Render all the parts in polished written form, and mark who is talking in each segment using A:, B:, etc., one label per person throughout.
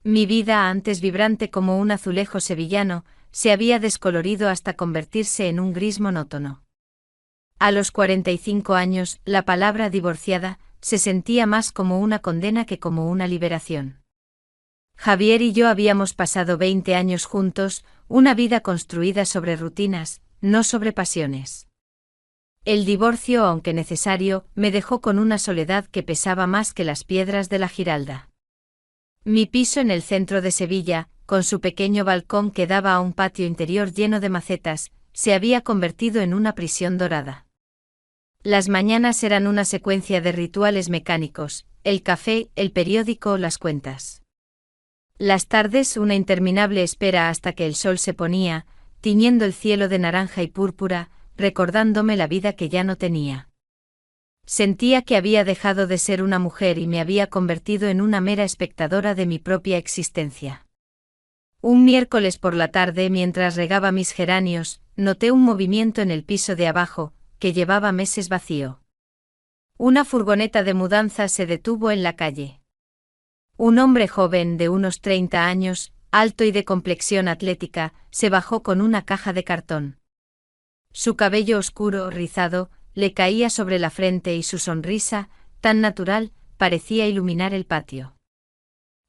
A: Mi vida, antes vibrante como un azulejo sevillano, se había descolorido hasta convertirse en un gris monótono. A los 45 años, la palabra divorciada se sentía más como una condena que como una liberación. Javier y yo habíamos pasado 20 años juntos, una vida construida sobre rutinas, no sobre pasiones. El divorcio, aunque necesario, me dejó con una soledad que pesaba más que las piedras de la Giralda. Mi piso en el centro de Sevilla, con su pequeño balcón que daba a un patio interior lleno de macetas, se había convertido en una prisión dorada. Las mañanas eran una secuencia de rituales mecánicos, el café, el periódico, las cuentas. Las tardes una interminable espera hasta que el sol se ponía, tiñendo el cielo de naranja y púrpura, recordándome la vida que ya no tenía. Sentía que había dejado de ser una mujer y me había convertido en una mera espectadora de mi propia existencia. Un miércoles por la tarde, mientras regaba mis geranios, noté un movimiento en el piso de abajo, que llevaba meses vacío. Una furgoneta de mudanza se detuvo en la calle. Un hombre joven de unos 30 años, alto y de complexión atlética, se bajó con una caja de cartón. Su cabello oscuro, rizado, le caía sobre la frente y su sonrisa, tan natural, parecía iluminar el patio.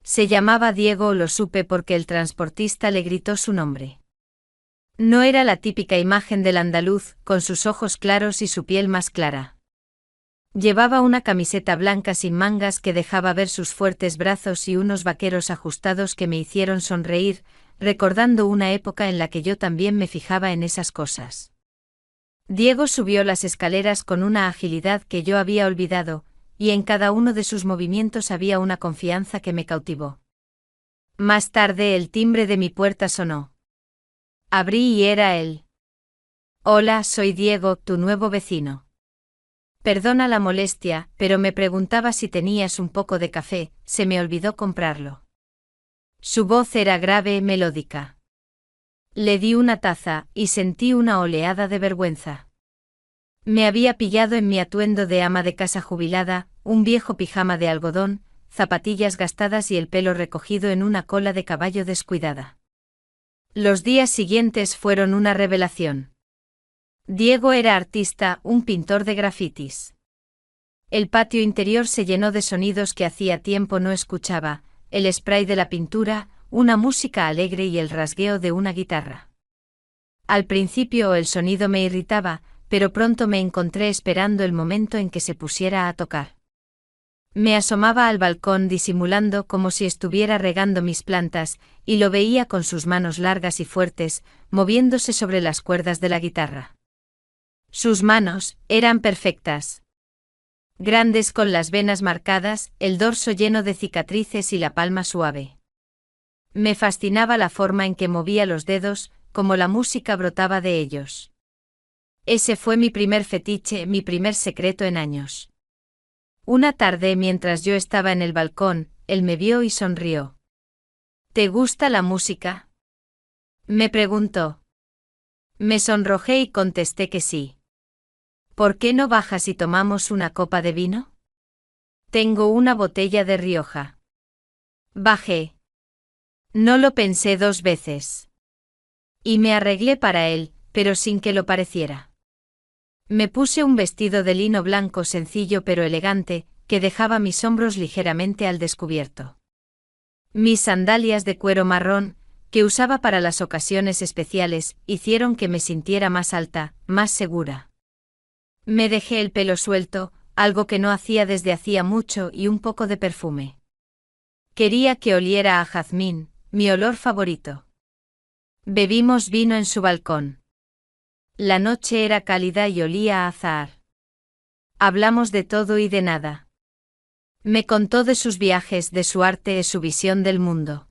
A: Se llamaba Diego, lo supe porque el transportista le gritó su nombre. No era la típica imagen del andaluz, con sus ojos claros y su piel más clara. Llevaba una camiseta blanca sin mangas que dejaba ver sus fuertes brazos y unos vaqueros ajustados que me hicieron sonreír, recordando una época en la que yo también me fijaba en esas cosas. Diego subió las escaleras con una agilidad que yo había olvidado, y en cada uno de sus movimientos había una confianza que me cautivó. Más tarde el timbre de mi puerta sonó. Abrí y era él. Hola, soy Diego, tu nuevo vecino. Perdona la molestia, pero me preguntaba si tenías un poco de café, se me olvidó comprarlo. Su voz era grave, melódica. Le di una taza, y sentí una oleada de vergüenza. Me había pillado en mi atuendo de ama de casa jubilada, un viejo pijama de algodón, zapatillas gastadas y el pelo recogido en una cola de caballo descuidada. Los días siguientes fueron una revelación. Diego era artista, un pintor de grafitis. El patio interior se llenó de sonidos que hacía tiempo no escuchaba, el spray de la pintura, una música alegre y el rasgueo de una guitarra. Al principio el sonido me irritaba, pero pronto me encontré esperando el momento en que se pusiera a tocar. Me asomaba al balcón disimulando como si estuviera regando mis plantas, y lo veía con sus manos largas y fuertes, moviéndose sobre las cuerdas de la guitarra. Sus manos eran perfectas. Grandes con las venas marcadas, el dorso lleno de cicatrices y la palma suave. Me fascinaba la forma en que movía los dedos, como la música brotaba de ellos. Ese fue mi primer fetiche, mi primer secreto en años. Una tarde, mientras yo estaba en el balcón, él me vio y sonrió. ¿Te gusta la música?, me preguntó. Me sonrojé y contesté que sí. ¿Por qué no bajas y tomamos una copa de vino? Tengo una botella de Rioja. Bajé. No lo pensé dos veces. Y me arreglé para él, pero sin que lo pareciera. Me puse un vestido de lino blanco sencillo pero elegante, que dejaba mis hombros ligeramente al descubierto. Mis sandalias de cuero marrón, que usaba para las ocasiones especiales, hicieron que me sintiera más alta, más segura. Me dejé el pelo suelto, algo que no hacía desde hacía mucho, y un poco de perfume. Quería que oliera a jazmín, mi olor favorito. Bebimos vino en su balcón. La noche era cálida y olía a azahar. Hablamos de todo y de nada. Me contó de sus viajes, de su arte y su visión del mundo.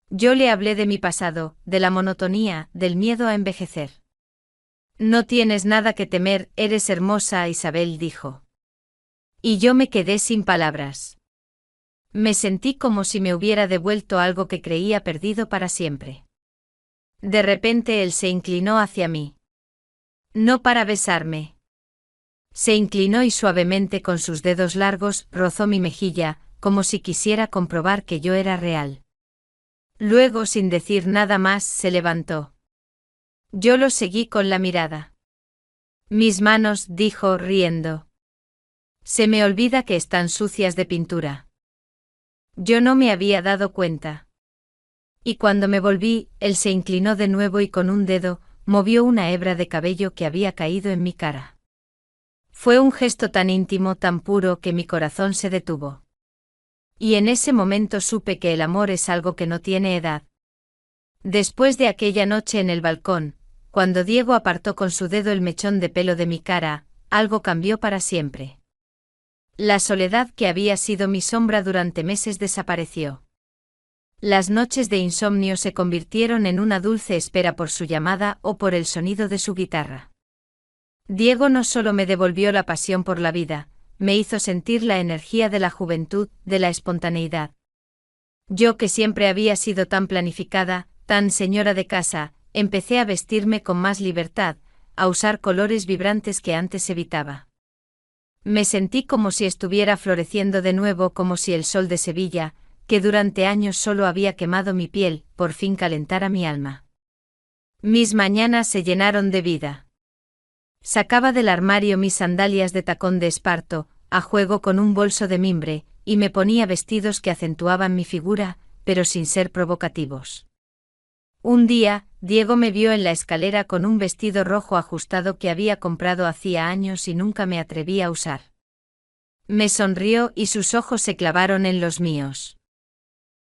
A: Yo le hablé de mi pasado, de la monotonía, del miedo a envejecer. No tienes nada que temer, eres hermosa, Isabel dijo. Y yo me quedé sin palabras. Me sentí como si me hubiera devuelto algo que creía perdido para siempre. De repente él se inclinó hacia mí. No para besarme. Se inclinó y suavemente con sus dedos largos rozó mi mejilla, como si quisiera comprobar que yo era real. Luego, sin decir nada más, se levantó. Yo lo seguí con la mirada. Mis manos, dijo, riendo. Se me olvida que están sucias de pintura. Yo no me había dado cuenta. Y cuando me volví, él se inclinó de nuevo y con un dedo, movió una hebra de cabello que había caído en mi cara. Fue un gesto tan íntimo, tan puro, que mi corazón se detuvo. Y en ese momento supe que el amor es algo que no tiene edad. Después de aquella noche en el balcón, cuando Diego apartó con su dedo el mechón de pelo de mi cara, algo cambió para siempre. La soledad que había sido mi sombra durante meses desapareció. Las noches de insomnio se convirtieron en una dulce espera por su llamada o por el sonido de su guitarra. Diego no solo me devolvió la pasión por la vida, me hizo sentir la energía de la juventud, de la espontaneidad. Yo, que siempre había sido tan planificada, tan señora de casa, empecé a vestirme con más libertad, a usar colores vibrantes que antes evitaba. Me sentí como si estuviera floreciendo de nuevo, como si el sol de Sevilla, que durante años solo había quemado mi piel, por fin calentara mi alma. Mis mañanas se llenaron de vida. Sacaba del armario mis sandalias de tacón de esparto, a juego con un bolso de mimbre, y me ponía vestidos que acentuaban mi figura, pero sin ser provocativos. Un día, Diego me vio en la escalera con un vestido rojo ajustado que había comprado hacía años y nunca me atreví a usar. Me sonrió y sus ojos se clavaron en los míos.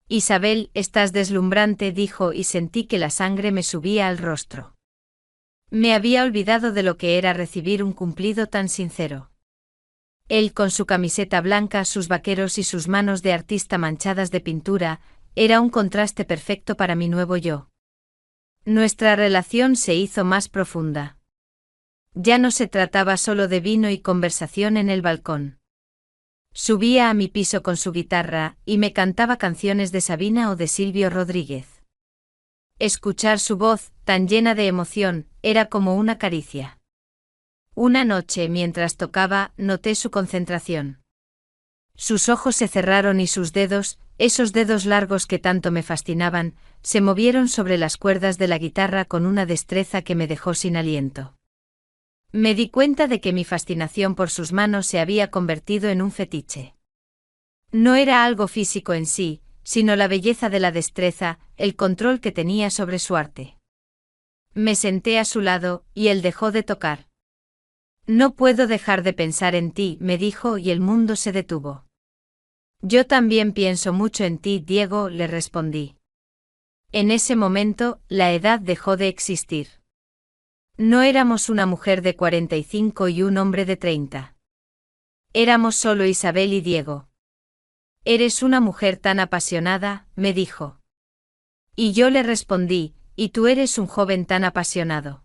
A: Isabel, estás deslumbrante, dijo, y sentí que la sangre me subía al rostro. Me había olvidado de lo que era recibir un cumplido tan sincero. Él, con su camiseta blanca, sus vaqueros y sus manos de artista manchadas de pintura, era un contraste perfecto para mi nuevo yo. Nuestra relación se hizo más profunda. Ya no se trataba solo de vino y conversación en el balcón. Subía a mi piso con su guitarra y me cantaba canciones de Sabina o de Silvio Rodríguez. Escuchar su voz, tan llena de emoción, era como una caricia. Una noche, mientras tocaba, noté su concentración. Sus ojos se cerraron y sus dedos, esos dedos largos que tanto me fascinaban, se movieron sobre las cuerdas de la guitarra con una destreza que me dejó sin aliento. Me di cuenta de que mi fascinación por sus manos se había convertido en un fetiche. No era algo físico en sí, sino la belleza de la destreza, el control que tenía sobre su arte. Me senté a su lado, y él dejó de tocar. No puedo dejar de pensar en ti, me dijo, y el mundo se detuvo. Yo también pienso mucho en ti, Diego, le respondí. En ese momento, la edad dejó de existir. No éramos una mujer de 45 y un hombre de 30. Éramos solo Isabel y Diego. Eres una mujer tan apasionada, me dijo. Y yo le respondí, y tú eres un joven tan apasionado.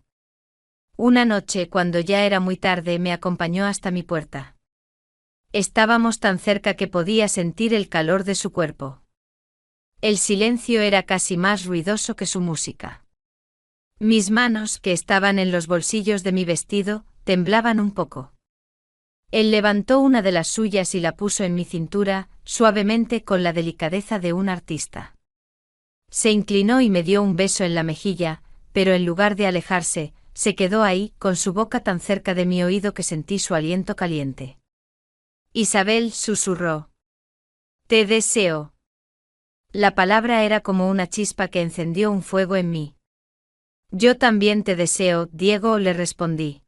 A: Una noche, cuando ya era muy tarde, me acompañó hasta mi puerta. Estábamos tan cerca que podía sentir el calor de su cuerpo. El silencio era casi más ruidoso que su música. Mis manos, que estaban en los bolsillos de mi vestido, temblaban un poco. Él levantó una de las suyas y la puso en mi cintura, suavemente, con la delicadeza de un artista. Se inclinó y me dio un beso en la mejilla, pero en lugar de alejarse, se quedó ahí, con su boca tan cerca de mi oído que sentí su aliento caliente. Isabel, susurró. Te deseo. La palabra era como una chispa que encendió un fuego en mí. Yo también te deseo, Diego, le respondí.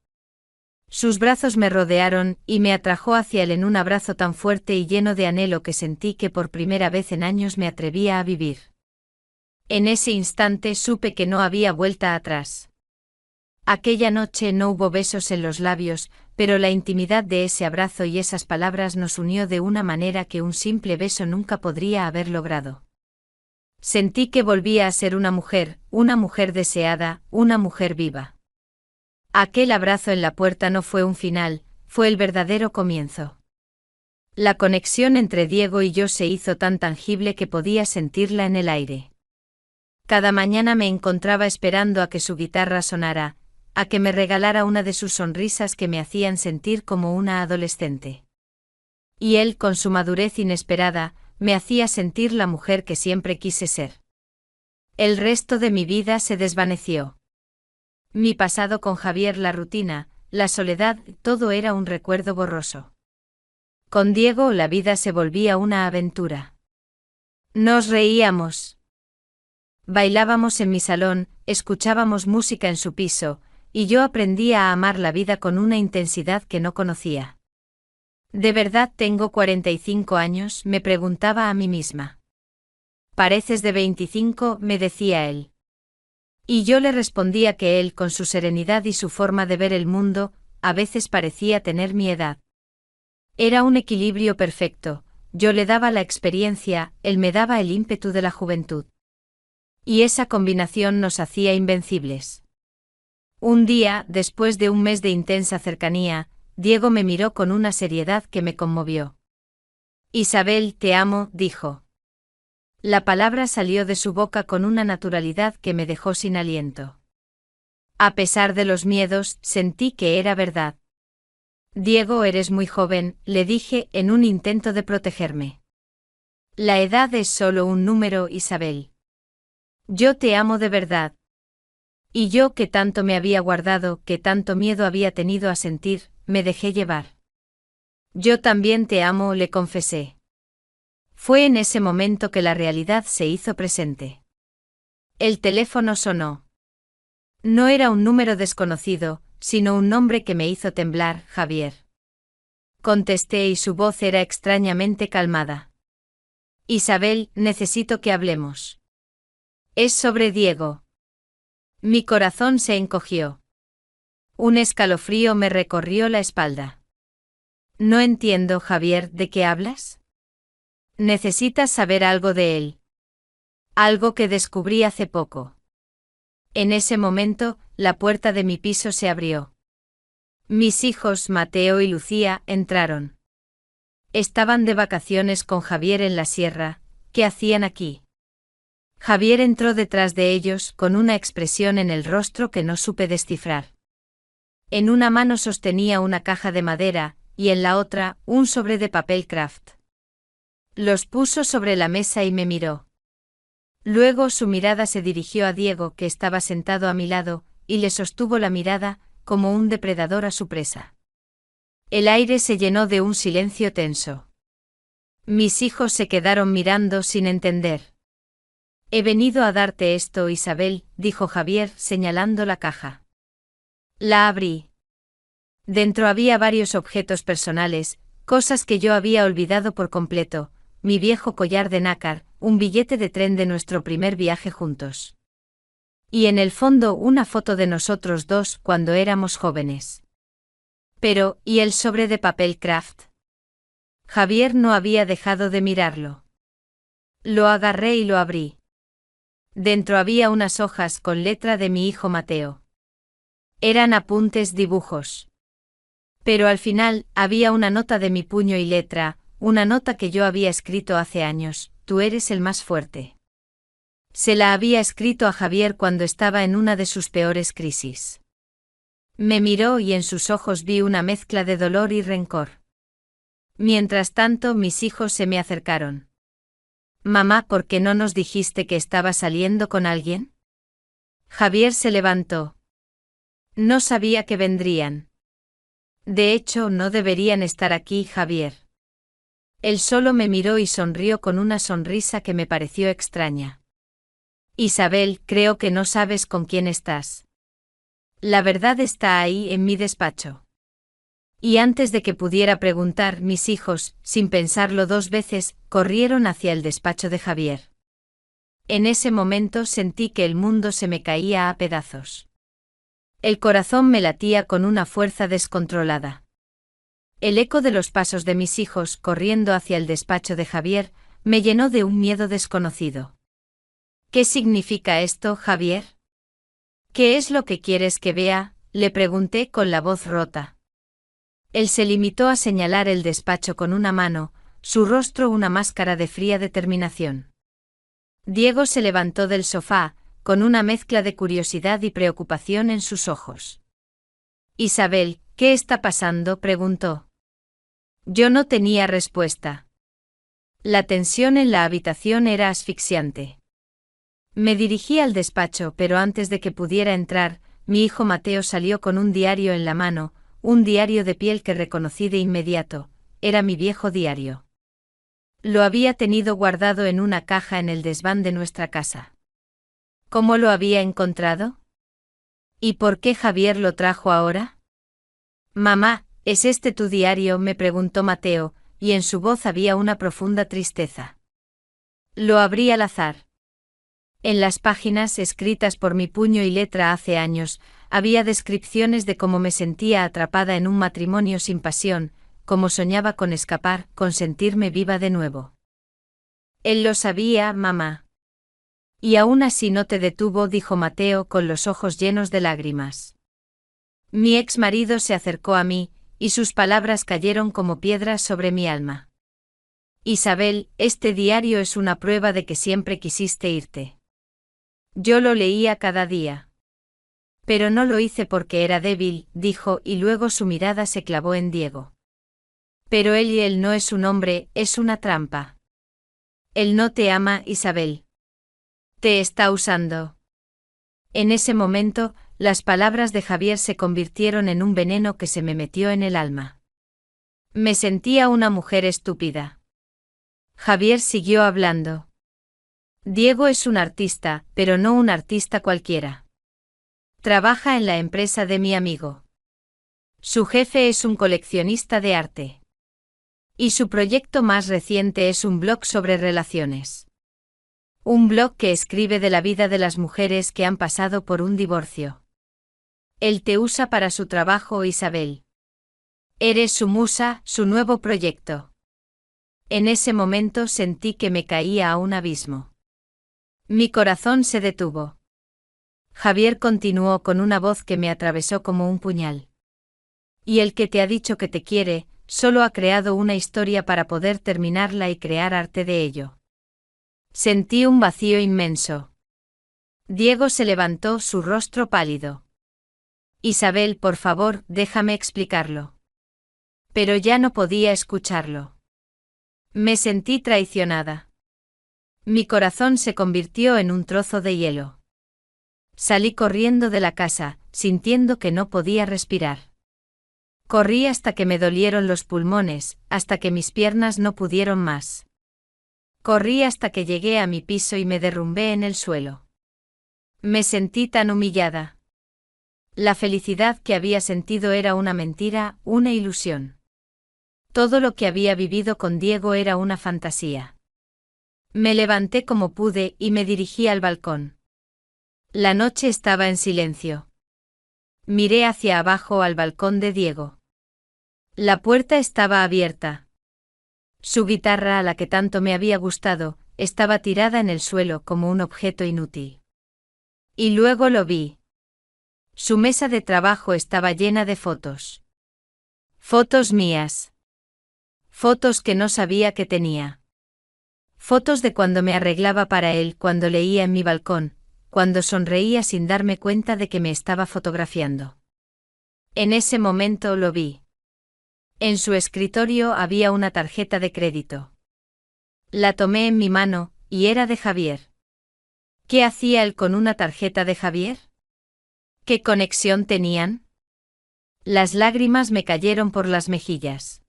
A: Sus brazos me rodearon y me atrajo hacia él en un abrazo tan fuerte y lleno de anhelo que sentí que por primera vez en años me atrevía a vivir. En ese instante supe que no había vuelta atrás. Aquella noche no hubo besos en los labios, pero la intimidad de ese abrazo y esas palabras nos unió de una manera que un simple beso nunca podría haber logrado. Sentí que volvía a ser una mujer deseada, una mujer viva. Aquel abrazo en la puerta no fue un final, fue el verdadero comienzo. La conexión entre Diego y yo se hizo tan tangible que podía sentirla en el aire. Cada mañana me encontraba esperando a que su guitarra sonara, a que me regalara una de sus sonrisas que me hacían sentir como una adolescente. Y él, con su madurez inesperada, me hacía sentir la mujer que siempre quise ser. El resto de mi vida se desvaneció. Mi pasado con Javier, la rutina, la soledad, todo era un recuerdo borroso. Con Diego la vida se volvía una aventura. Nos reíamos. Bailábamos en mi salón, escuchábamos música en su piso, y yo aprendía a amar la vida con una intensidad que no conocía. ¿De verdad tengo 45 años?, me preguntaba a mí misma. Pareces de 25, me decía él. Y yo le respondía que él, con su serenidad y su forma de ver el mundo, a veces parecía tener mi edad. Era un equilibrio perfecto, yo le daba la experiencia, él me daba el ímpetu de la juventud. Y esa combinación nos hacía invencibles. Un día, después de un mes de intensa cercanía, Diego me miró con una seriedad que me conmovió. Isabel, te amo, dijo. La palabra salió de su boca con una naturalidad que me dejó sin aliento. A pesar de los miedos, sentí que era verdad. Diego, eres muy joven, le dije en un intento de protegerme. La edad es solo un número, Isabel. Yo te amo de verdad. Y yo, que tanto me había guardado, que tanto miedo había tenido a sentir, me dejé llevar. Yo también te amo, le confesé. Fue en ese momento que la realidad se hizo presente. El teléfono sonó. No era un número desconocido, sino un nombre que me hizo temblar, Javier. Contesté y su voz era extrañamente calmada. Isabel, necesito que hablemos. Es sobre Diego. Mi corazón se encogió. Un escalofrío me recorrió la espalda. No entiendo, Javier, ¿de qué hablas? Necesitas saber algo de él. Algo que descubrí hace poco. En ese momento, la puerta de mi piso se abrió. Mis hijos, Mateo y Lucía, entraron. Estaban de vacaciones con Javier en la sierra. ¿Qué hacían aquí? Javier entró detrás de ellos con una expresión en el rostro que no supe descifrar. En una mano sostenía una caja de madera, y en la otra, un sobre de papel craft. Los puso sobre la mesa y me miró. Luego su mirada se dirigió a Diego, que estaba sentado a mi lado, y le sostuvo la mirada, como un depredador a su presa. El aire se llenó de un silencio tenso. Mis hijos se quedaron mirando sin entender. He venido a darte esto, Isabel, dijo Javier, señalando la caja. La abrí. Dentro había varios objetos personales, cosas que yo había olvidado por completo, mi viejo collar de nácar, un billete de tren de nuestro primer viaje juntos. Y en el fondo una foto de nosotros dos cuando éramos jóvenes. Pero, ¿y el sobre de papel craft? Javier no había dejado de mirarlo. Lo agarré y lo abrí. Dentro había unas hojas con letra de mi hijo Mateo. Eran apuntes, dibujos. Pero al final, había una nota de mi puño y letra, una nota que yo había escrito hace años: tú eres el más fuerte. Se la había escrito a Javier cuando estaba en una de sus peores crisis. Me miró y en sus ojos vi una mezcla de dolor y rencor. Mientras tanto, mis hijos se me acercaron. Mamá, ¿por qué no nos dijiste que estaba saliendo con alguien? Javier se levantó. No sabía que vendrían. De hecho, no deberían estar aquí, Javier. Él solo me miró y sonrió con una sonrisa que me pareció extraña. Isabel, creo que no sabes con quién estás. La verdad está ahí en mi despacho. Y antes de que pudiera preguntar, mis hijos, sin pensarlo dos veces, corrieron hacia el despacho de Javier. En ese momento sentí que el mundo se me caía a pedazos. El corazón me latía con una fuerza descontrolada. El eco de los pasos de mis hijos corriendo hacia el despacho de Javier me llenó de un miedo desconocido. ¿Qué significa esto, Javier? ¿Qué es lo que quieres que vea?, le pregunté con la voz rota. Él se limitó a señalar el despacho con una mano, su rostro una máscara de fría determinación. Diego se levantó del sofá, con una mezcla de curiosidad y preocupación en sus ojos. Isabel, ¿qué está pasando?, preguntó. Yo no tenía respuesta. La tensión en la habitación era asfixiante. Me dirigí al despacho, pero antes de que pudiera entrar, mi hijo Mateo salió con un diario en la mano, un diario de piel que reconocí de inmediato. Era mi viejo diario. Lo había tenido guardado en una caja en el desván de nuestra casa. ¿Cómo lo había encontrado? ¿Y por qué Javier lo trajo ahora? Mamá, ¿es este tu diario?, me preguntó Mateo, y en su voz había una profunda tristeza. Lo abrí al azar. En las páginas, escritas por mi puño y letra hace años, había descripciones de cómo me sentía atrapada en un matrimonio sin pasión, cómo soñaba con escapar, con sentirme viva de nuevo. Él lo sabía, mamá. Y aún así no te detuvo, dijo Mateo con los ojos llenos de lágrimas. Mi ex marido se acercó a mí, y sus palabras cayeron como piedras sobre mi alma. Isabel, este diario es una prueba de que siempre quisiste irte. Yo lo leía cada día. Pero no lo hice porque era débil, dijo, y luego su mirada se clavó en Diego. Pero él no es un hombre, es una trampa. Él no te ama, Isabel. Te está usando. En ese momento, las palabras de Javier se convirtieron en un veneno que se me metió en el alma. Me sentía una mujer estúpida. Javier siguió hablando. Diego es un artista, pero no un artista cualquiera. Trabaja en la empresa de mi amigo. Su jefe es un coleccionista de arte. Y su proyecto más reciente es un blog sobre relaciones. Un blog que escribe de la vida de las mujeres que han pasado por un divorcio. Él te usa para su trabajo, Isabel. Eres su musa, su nuevo proyecto. En ese momento sentí que me caía a un abismo. Mi corazón se detuvo. Javier continuó con una voz que me atravesó como un puñal. Y el que te ha dicho que te quiere, solo ha creado una historia para poder terminarla y crear arte de ello. Sentí un vacío inmenso. Diego se levantó, su rostro pálido. Isabel, por favor, déjame explicarlo. Pero ya no podía escucharlo. Me sentí traicionada. Mi corazón se convirtió en un trozo de hielo. Salí corriendo de la casa, sintiendo que no podía respirar. Corrí hasta que me dolieron los pulmones, hasta que mis piernas no pudieron más. Corrí hasta que llegué a mi piso y me derrumbé en el suelo. Me sentí tan humillada. La felicidad que había sentido era una mentira, una ilusión. Todo lo que había vivido con Diego era una fantasía. Me levanté como pude y me dirigí al balcón. La noche estaba en silencio. Miré hacia abajo al balcón de Diego. La puerta estaba abierta. Su guitarra, a la que tanto me había gustado, estaba tirada en el suelo como un objeto inútil. Y luego lo vi. Su mesa de trabajo estaba llena de fotos. Fotos mías. Fotos que no sabía que tenía. Fotos de cuando me arreglaba para él, cuando leía en mi balcón, cuando sonreía sin darme cuenta de que me estaba fotografiando. En ese momento lo vi. En su escritorio había una tarjeta de crédito. La tomé en mi mano, y era de Javier. ¿Qué hacía él con una tarjeta de Javier? ¿Qué conexión tenían? Las lágrimas me cayeron por las mejillas.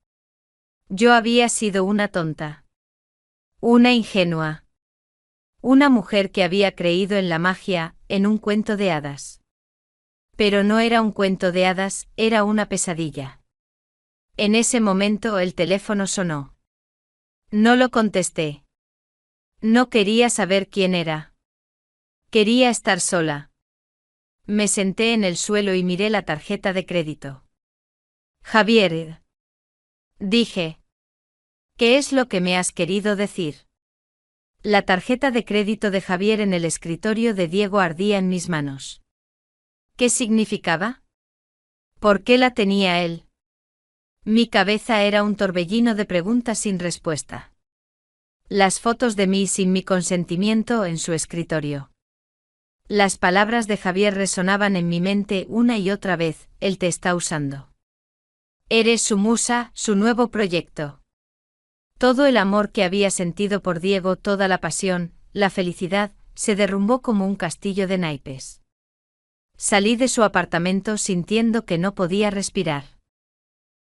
A: Yo había sido una tonta. Una ingenua. Una mujer que había creído en la magia, en un cuento de hadas. Pero no era un cuento de hadas, era una pesadilla. En ese momento el teléfono sonó. No lo contesté. No quería saber quién era. Quería estar sola. Me senté en el suelo y miré la tarjeta de crédito. Javier. Dije. ¿Qué es lo que me has querido decir? La tarjeta de crédito de Javier en el escritorio de Diego ardía en mis manos. ¿Qué significaba? ¿Por qué la tenía él? Mi cabeza era un torbellino de preguntas sin respuesta. Las fotos de mí sin mi consentimiento en su escritorio. Las palabras de Javier resonaban en mi mente una y otra vez, él te está usando. Eres su musa, su nuevo proyecto. Todo el amor que había sentido por Diego, toda la pasión, la felicidad, se derrumbó como un castillo de naipes. Salí de su apartamento sintiendo que no podía respirar.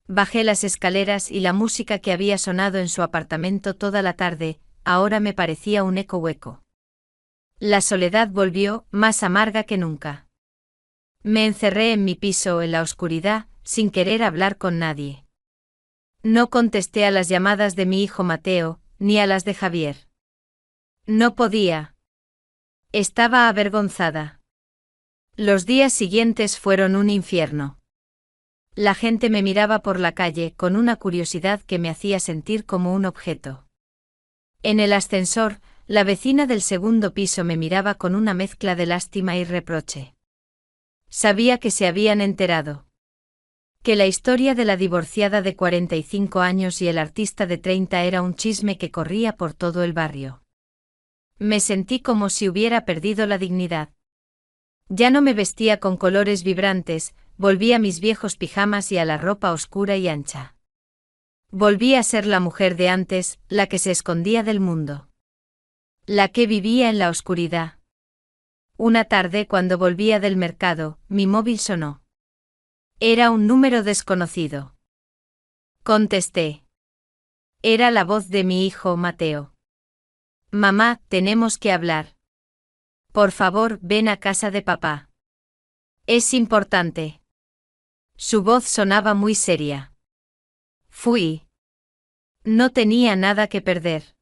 A: Bajé las escaleras y la música que había sonado en su apartamento toda la tarde, ahora me parecía un eco hueco. La soledad volvió, más amarga que nunca. Me encerré en mi piso en la oscuridad, sin querer hablar con nadie. No contesté a las llamadas de mi hijo Mateo, ni a las de Javier. No podía. Estaba avergonzada. Los días siguientes fueron un infierno. La gente me miraba por la calle con una curiosidad que me hacía sentir como un objeto. En el ascensor, la vecina del segundo piso me miraba con una mezcla de lástima y reproche. Sabía que se habían enterado. Que la historia de la divorciada de 45 años y el artista de 30 era un chisme que corría por todo el barrio. Me sentí como si hubiera perdido la dignidad. Ya no me vestía con colores vibrantes, volví a mis viejos pijamas y a la ropa oscura y ancha. Volví a ser la mujer de antes, la que se escondía del mundo. La que vivía en la oscuridad. Una tarde cuando volvía del mercado, mi móvil sonó. Era un número desconocido. Contesté. Era la voz de mi hijo Mateo. Mamá, tenemos que hablar. Por favor, ven a casa de papá. Es importante. Su voz sonaba muy seria. Fui. No tenía nada que perder.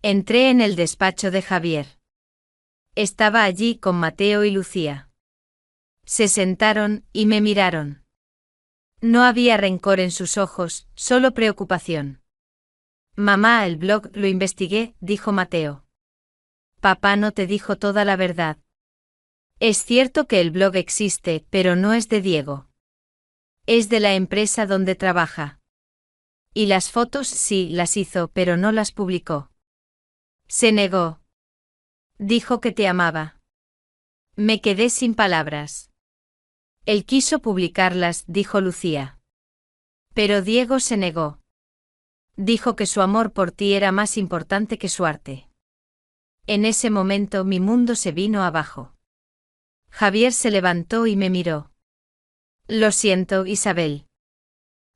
A: Entré en el despacho de Javier. Estaba allí con Mateo y Lucía. Se sentaron y me miraron. No había rencor en sus ojos, solo preocupación. Mamá, el blog lo investigué, dijo Mateo. Papá no te dijo toda la verdad. Es cierto que el blog existe, pero no es de Diego. Es de la empresa donde trabaja. Y las fotos sí las hizo, pero no las publicó. Se negó. Dijo que te amaba. Me quedé sin palabras. Él quiso publicarlas, dijo Lucía. Pero Diego se negó. Dijo que su amor por ti era más importante que su arte. En ese momento mi mundo se vino abajo. Javier se levantó y me miró. Lo siento, Isabel.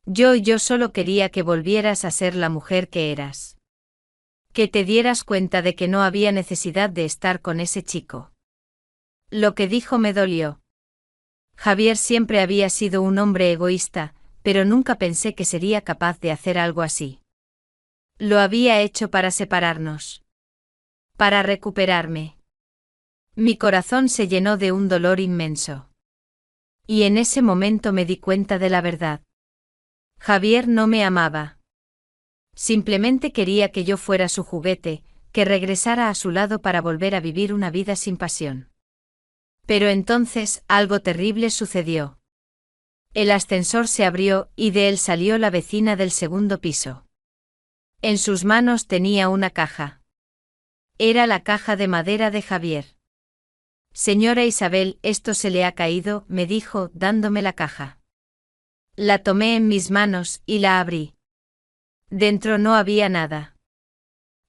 A: Yo solo quería que volvieras a ser la mujer que eras. Que te dieras cuenta de que no había necesidad de estar con ese chico. Lo que dijo me dolió. Javier siempre había sido un hombre egoísta, pero nunca pensé que sería capaz de hacer algo así. Lo había hecho para separarnos. Para recuperarme. Mi corazón se llenó de un dolor inmenso. Y en ese momento me di cuenta de la verdad. Javier no me amaba. Simplemente quería que yo fuera su juguete, que regresara a su lado para volver a vivir una vida sin pasión. Pero entonces, algo terrible sucedió. El ascensor se abrió y de él salió la vecina del segundo piso. En sus manos tenía una caja. Era la caja de madera de Javier. Señora Isabel, esto se le ha caído, me dijo, dándome la caja. La tomé en mis manos y la abrí. Dentro no había nada.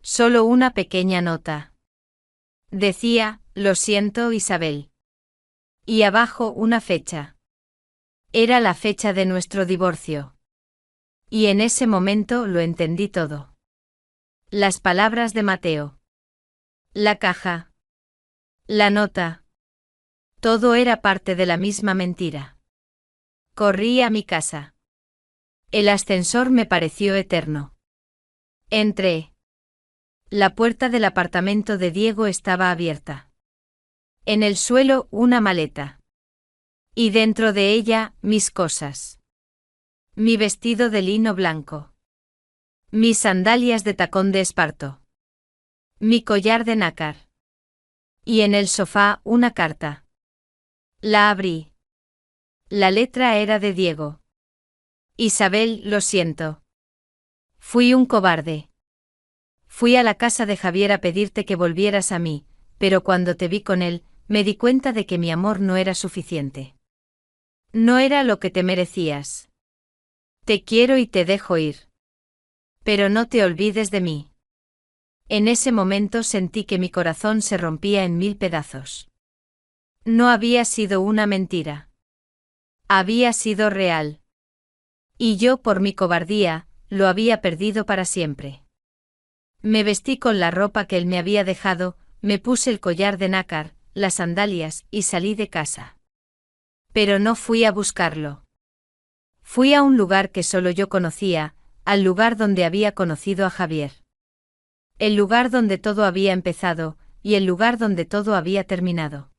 A: Solo una pequeña nota. Decía, lo siento, Isabel. Y abajo una fecha. Era la fecha de nuestro divorcio. Y en ese momento lo entendí todo. Las palabras de Mateo. La caja. La nota. Todo era parte de la misma mentira. Corrí a mi casa. El ascensor me pareció eterno. Entré. La puerta del apartamento de Diego estaba abierta. En el suelo una maleta. Y dentro de ella, mis cosas. Mi vestido de lino blanco. Mis sandalias de tacón de esparto. Mi collar de nácar. Y en el sofá una carta. La abrí. La letra era de Diego. Isabel, lo siento. Fui un cobarde. Fui a la casa de Javier a pedirte que volvieras a mí, pero cuando te vi con él, me di cuenta de que mi amor no era suficiente. No era lo que te merecías. Te quiero y te dejo ir. Pero no te olvides de mí. En ese momento sentí que mi corazón se rompía en 1000 pedazos. No había sido una mentira. Había sido real. Y yo, por mi cobardía, lo había perdido para siempre. Me vestí con la ropa que él me había dejado, me puse el collar de nácar, las sandalias y salí de casa. Pero no fui a buscarlo. Fui a un lugar que solo yo conocía, al lugar donde había conocido a Javier. El lugar donde todo había empezado, y el lugar donde todo había terminado.